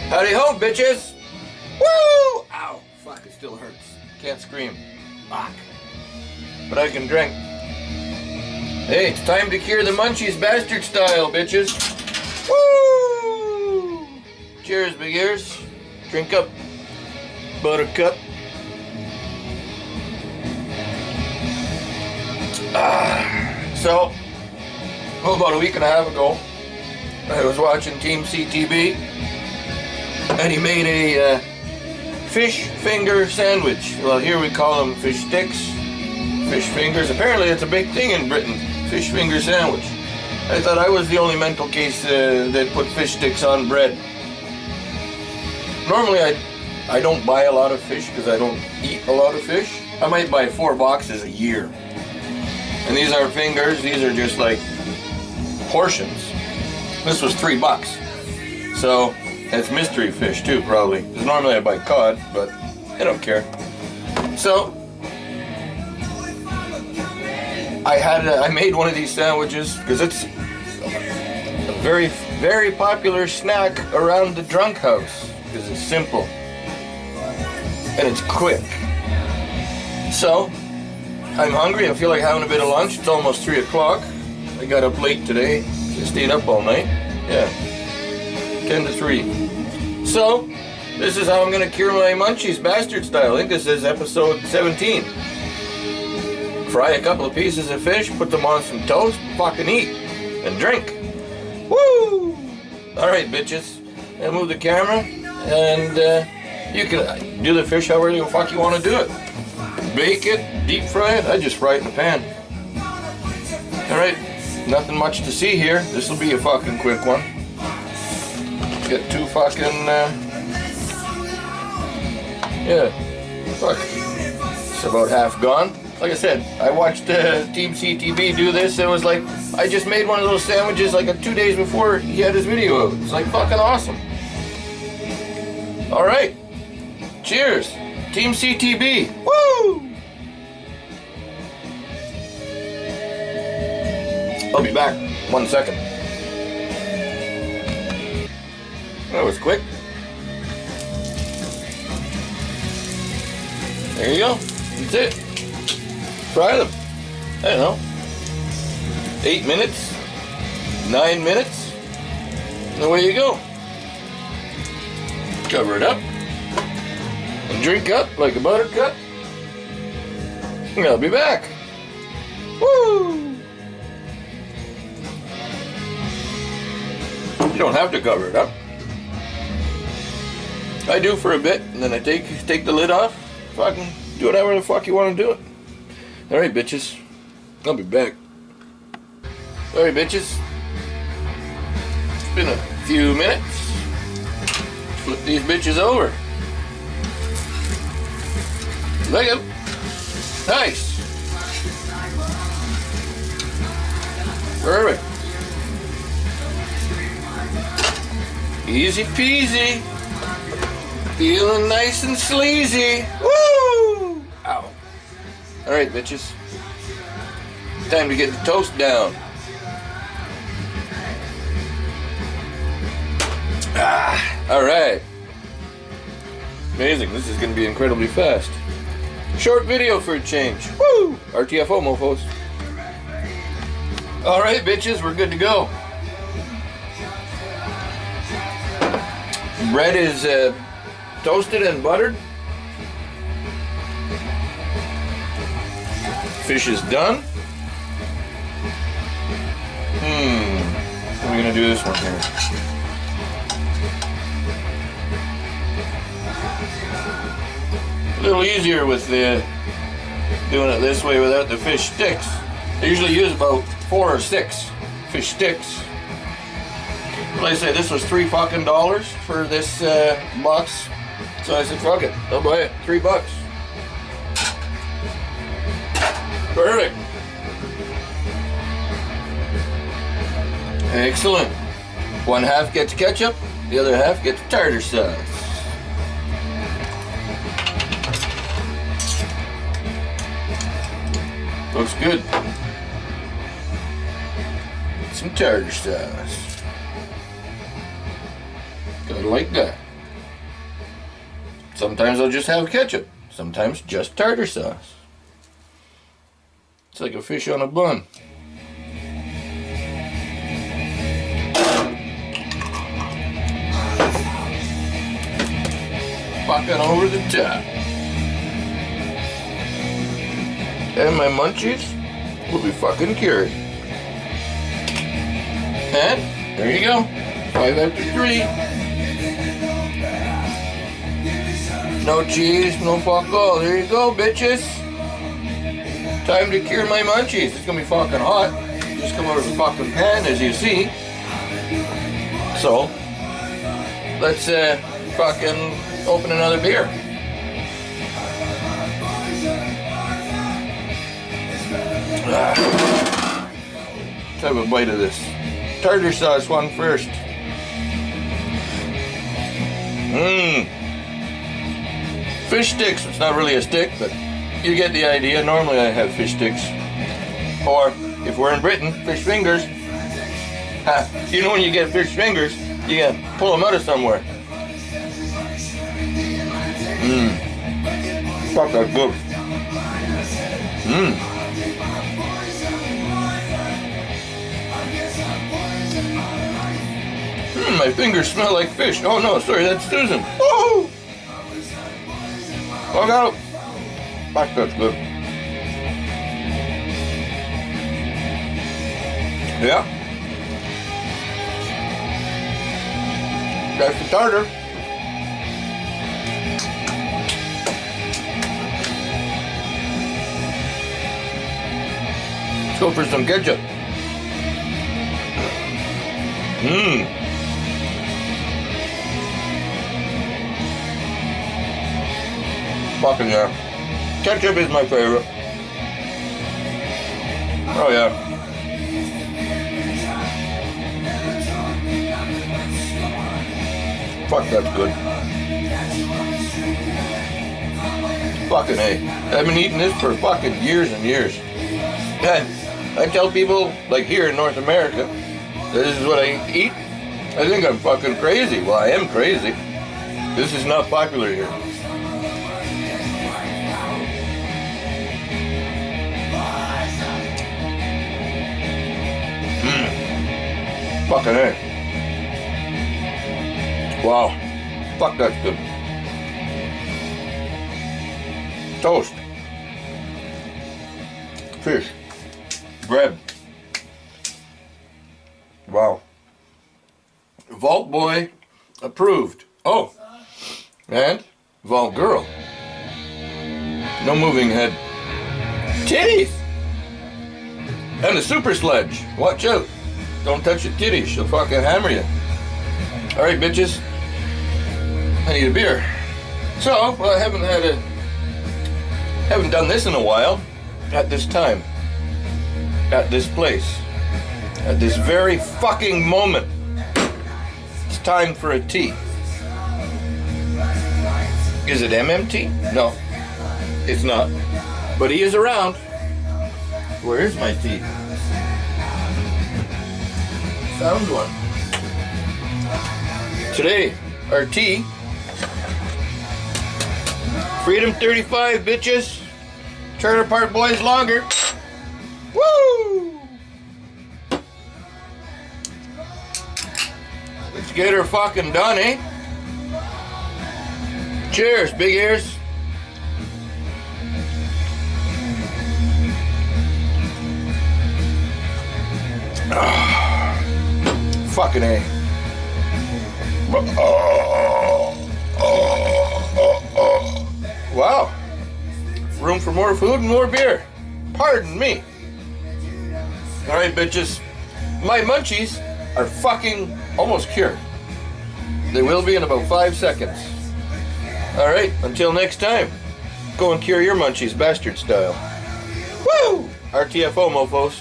Howdy ho, bitches! Woo! Ow! Fuck, it still hurts. Can't scream. Fuck. But I can drink. Hey, it's time to cure the munchies bastard style, bitches. Woo! Cheers, big ears. Drink up. Buttercup. So, about a week and a half ago, I was watching TeamCTB, and he made a fish finger sandwich. Well, here we call them fish sticks, fish fingers. Apparently it's a big thing in Britain, fish finger sandwich. I thought I was the only mental case that put fish sticks on bread. Normally I don't buy a lot of fish because I don't eat a lot of fish. I might buy 4 boxes a year. And these aren't fingers, these are just like portions. This was $3. So it's mystery fish too, probably. Because normally I buy cod, but I don't care. So I made one of these sandwiches because it's a very, very popular snack around the drunk house because it's simple and it's quick. So I'm hungry. I feel like having a bit of lunch. It's almost 3 o'clock. I got up late today. I stayed up all night. Yeah, 10 to 3. So this is how I'm gonna cure my munchies bastard style. I think this is episode 17. Fry a couple of pieces of fish, put them on some toast, fucking eat and drink. Woo! All right, bitches. I'll move the camera, and you can do the fish however the fuck you want to do it. Bake it, deep fry it. I just fry it in the pan. All right, nothing much to see here. This will be a fucking quick one. Get 2 fucking yeah. Fuck. It's about half gone. Like I said, I watched TeamCTB do this. It was like, I just made one of those sandwiches like 2 days before he had his video out. It's like fucking awesome. Alright. Cheers. TeamCTB. Woo! I'll be back. 1 second. That was quick. There you go. That's it. Fry them. I don't know. 8 minutes. 9 minutes. And away you go. Cover it up. And drink up like a buttercup. And I'll be back. Woo! You don't have to cover it up. I do for a bit, and then I take the lid off. Fucking do whatever the fuck you want to do it. Alright, bitches. I'll be back. Alright, bitches. It's been a few minutes. Flip these bitches over. Look at them. Nice. Perfect. Easy peasy. Feeling nice and sleazy. Woo! Ow. Alright, bitches. Time to get the toast down. Alright. Amazing. This is going to be incredibly fast. Short video for a change. Woo! RTFO, mofos. Alright, bitches. We're good to go. Bread is toasted and buttered. Fish is done. How are we gonna do this one here? A little easier with the doing it this way without the fish sticks. I usually use about 4 or 6 fish sticks. Like I said, this was $3 fucking for this box. So I said, fuck it, I'll buy it. $3. Perfect. Excellent. 1/2 gets ketchup, the other half gets tartar sauce. Looks good. Some tartar sauce. Gotta like that. Sometimes I'll just have ketchup. Sometimes just tartar sauce. It's like a fish on a bun. Fucking over the top. And my munchies will be fucking cured. And there you go. 5 after 3. No cheese, no fuck all. There you go, bitches. Time to cure my munchies. It's gonna be fucking hot. Just come out of the fucking pan, as you see. So, let's fucking open another beer. Let's have a bite of this tartar sauce one first. Fish sticks. It's not really a stick, but you get the idea. Normally I have fish sticks. Or, if we're in Britain, fish fingers. You know when you get fish fingers, you gotta pull them out of somewhere. Fuck, that's good. My fingers smell like fish. Oh no, sorry, that's Susan. Woo! Look out! Fuck, that's good. Yeah. That's the tartar. Let's go for some ketchup. Fucking yeah. Ketchup is my favorite. Oh yeah. Fuck, that's good. Fucking A. I've been eating this for fucking years and years. And I tell people, like here in North America, this is what I eat. I think I'm fucking crazy. Well, I am crazy. This is not popular here. Fucking A. Wow. Fuck, that's good. Toast. Fish. Bread. Wow. Vault Boy approved. Oh. And Vault Girl. No moving head. Titties! And a super sledge. Watch out. Don't touch your titties, she'll fucking hammer you. Alright, bitches. I need a beer. So, well, I haven't done this in a while. At this time. At this place. At this very fucking moment. It's time for a tea. Is it MMT? No. It's not. But he is around. Where is my tea? Found one. Today, our tea. Freedom 35, bitches. Trailer Park Boys longer. Woo! Let's get her fucking done, eh? Cheers, big ears. Fucking A. Wow. Room for more food and more beer. Pardon me. Alright, bitches. My munchies are fucking almost cured. They will be in about 5 seconds. Alright, until next time. Go and cure your munchies bastard style. Woo! RTFO, mofos.